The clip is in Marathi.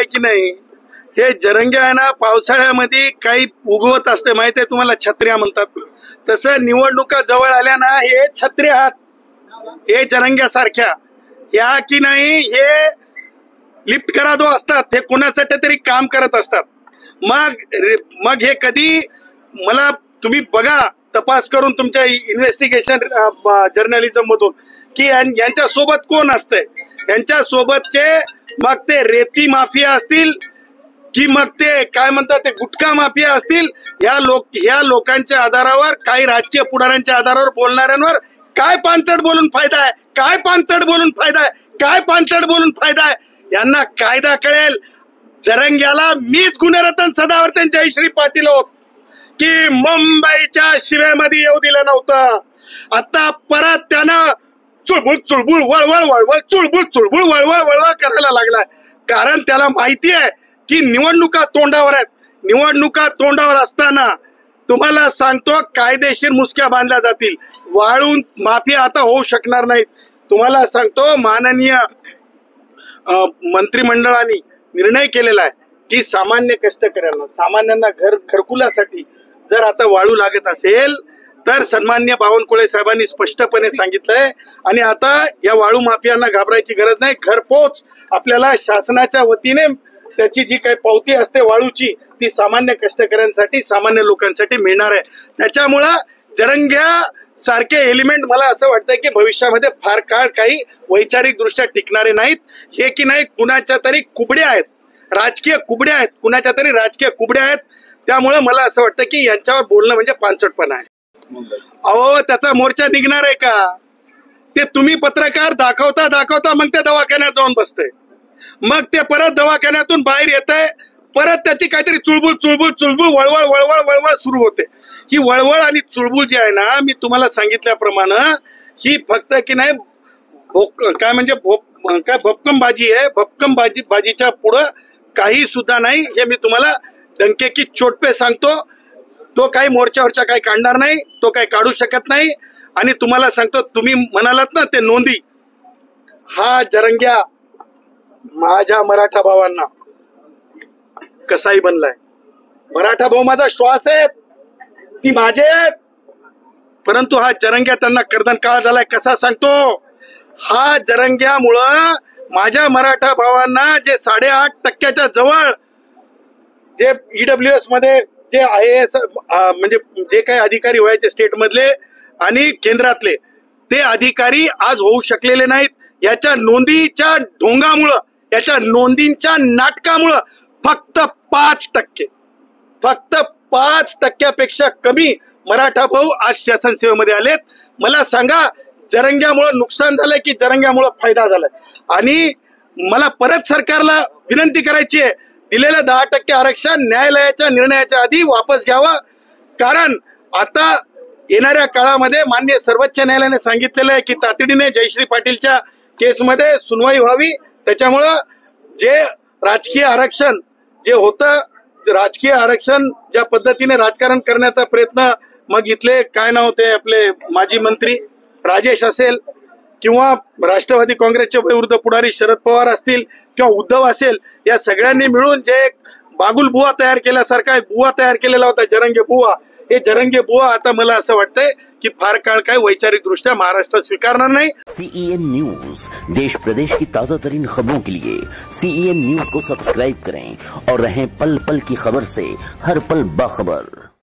आहे की नाही, हे जरंग्या आहे ना पावसाळ्यामध्ये काही उगवत असते माहिती आहे तुम्हाला, छत्र्या म्हणतात. तसं निवडणुका जवळ आल्या ना हे छत्र्या आहात, हे जरंग्यासारख्या या की नाही, हे लिफ्ट करा दो असतात, हे कुणासाठी तरी काम करत असतात. मग हे कधी मला तुम्ही बघा तपास करून तुमच्या इन्व्हेस्टिगेशन जर्नलिझम मधून की यांच्या सोबत कोण असतंय, यांच्या सोबतचे मग ते रेती माफिया असतील की मग ते काय म्हणतात ते गुटखा माफिया असतील, ह्या लोकांच्या आधारावर काही राजकीय पुढाऱ्यांच्या आधारावर बोलणाऱ्यांवर काय पानचट बोलून फायदा आहे, काय पानचट बोलून फायदा आहे, काय पानचट बोलून फायदा आहे. यांना कायदा कळेल. जरंग्याला मीच गुणरत्न सदावर्तन जयश्री पाटील होत की मुंबईच्या शिवेमध्ये येऊ दिलं नव्हतं. आता परत त्यानं चुळबुळ चुळबुळ वळवळ वळवळ चुळबुळ चुळबुळ वळवळ वळवळ करायला लागलाय. कारण त्याला माहिती आहे की निवडणुका तोंडावर आहेत. निवडणुका तोंडावर असताना तुम्हाला सांगतो कायदेशीर मुसक्या बांधल्या जातील. वाळून माफिया आता होऊ शकणार नाहीत. तुम्हाला सांगतो माननीय मंत्रिमंडळाने निर्णय केलेला आहे की सामान्य कष्टकऱ्यांना, सामान्यांना घरकुलासाठी जर आता वाळू लागत असेल तर सन्माननीय बावनकुळे साहेबांनी स्पष्टपणे सांगितलंय. आणि आता या वाळू माफियांना घाबरायची गरज नाही. घरपोच आपल्याला शासनाच्या वतीने त्याची जी काही पावती असते वाळूची ती सामान्य कष्टकऱ्यांसाठी, सामान्य लोकांसाठी मिळणार आहे. त्याच्यामुळं जरंग्या सारखे एलिमेंट मला असं वाटतंय की भविष्यामध्ये फार काळ काही वैचारिक दृष्ट्या टिकणारे नाहीत. हे की नाही कुणाच्या तरी कुबड्या आहेत, राजकीय कुबड्या आहेत, कुणाच्या तरी राजकीय कुबड्या आहेत. त्यामुळे मला असं वाटतं की यांच्यावर बोलणं म्हणजे पानचटपणा आहे. अहो त्याचा मोर्चा निघणार आहे का? ते तुम्ही पत्रकार दाखवता मग त्या दवाखान्यात जाऊन बसते, मग ते परत दवाखान्यातून बाहेर येत आहे, परत त्याची काहीतरी चुळबुळ चुळबुळ चुळबुळ वळवळ वळवळ वळवळ सुरू होते. ही वळवळ आणि चुळबुळ जी आहे ना, मी तुम्हाला सांगितल्याप्रमाणे ही फक्त की नाही काय म्हणजे काय भपकमबाजी आहे. भपकमबाजीच्या पुढं काही सुद्धा नाही. हे मी तुम्हाला डंके की चोट पे सांगतो. तो काही मोर्चावरच्या काही काढणार नाही, तो काही काढू शकत नाही. आणि तुम्हाला सांगतो, तुम्ही म्हणालात ना ते नोंदी, हा जरंग्या माझ्या मराठा भावांना कसाही बनलाय. मराठा भाऊ माझा श्वास आहे, ती माझे आहेत. परंतु हा जरंग्या त्यांना कर्दन काळ झालाय. कसा सांगतो? हा जरंग्यामुळं माझ्या मराठा भावांना जे 8.5% जवळ जे EWS मध्ये जे IAS म्हणजे जे काही अधिकारी व्हायचे स्टेट मधले आणि केंद्रातले, ते अधिकारी आज होऊ शकलेले नाहीत. याच्या नोंदीच्या ढोंगामुळं, याच्या नोंदींच्या नाटकामुळं फक्त 5%पेक्षा कमी मराठा भाऊ आज शासन सेवेमध्ये आलेत. मला सांगा, जरंग्यामुळे नुकसान झालंय की जरंग्यामुळे फायदा झालाय? आणि मला परत सरकारला विनंती करायची आहे, दिलेलं 10% आरक्षण न्यायालयाच्या निर्णयाच्या आधी वापस घ्यावं. कारण आता येणाऱ्या काळामध्ये माननीय सर्वोच्च न्यायालयाने सांगितलेलं आहे की तातडीने जयश्री पाटीलच्या केसमध्ये सुनवाई व्हावी. त्याच्यामुळं जे राजकीय आरक्षण जे होतं, राजकीय आरक्षण ज्या पद्धतीने राजकारण करण्याचा प्रयत्न, मग इथले काय नाव ते आपले माजी मंत्री राजेश असेल किंवा राष्ट्रवादी काँग्रेसचे विरुद्ध पुढारी शरद पवार असतील किंवा उद्धव असेल, या सगळ्यांनी मिळून जे बागुल बुवा तयार केल्यासारखा एक बुवा तयार केलेला होता, जरंगे बुवा. हे जरंगे बुवा आता मला असं वाटतंय कि फार काळ काय वैचारिक दृष्ट्या महाराष्ट्र स्वीकारणार नाही. CEN न्यूज, देश प्रदेश की ताजा तरीन खबरों के लिए CEN न्यूज को सब्सक्राइब करें और रहें पल पल की खबर से हर पल बाखबर.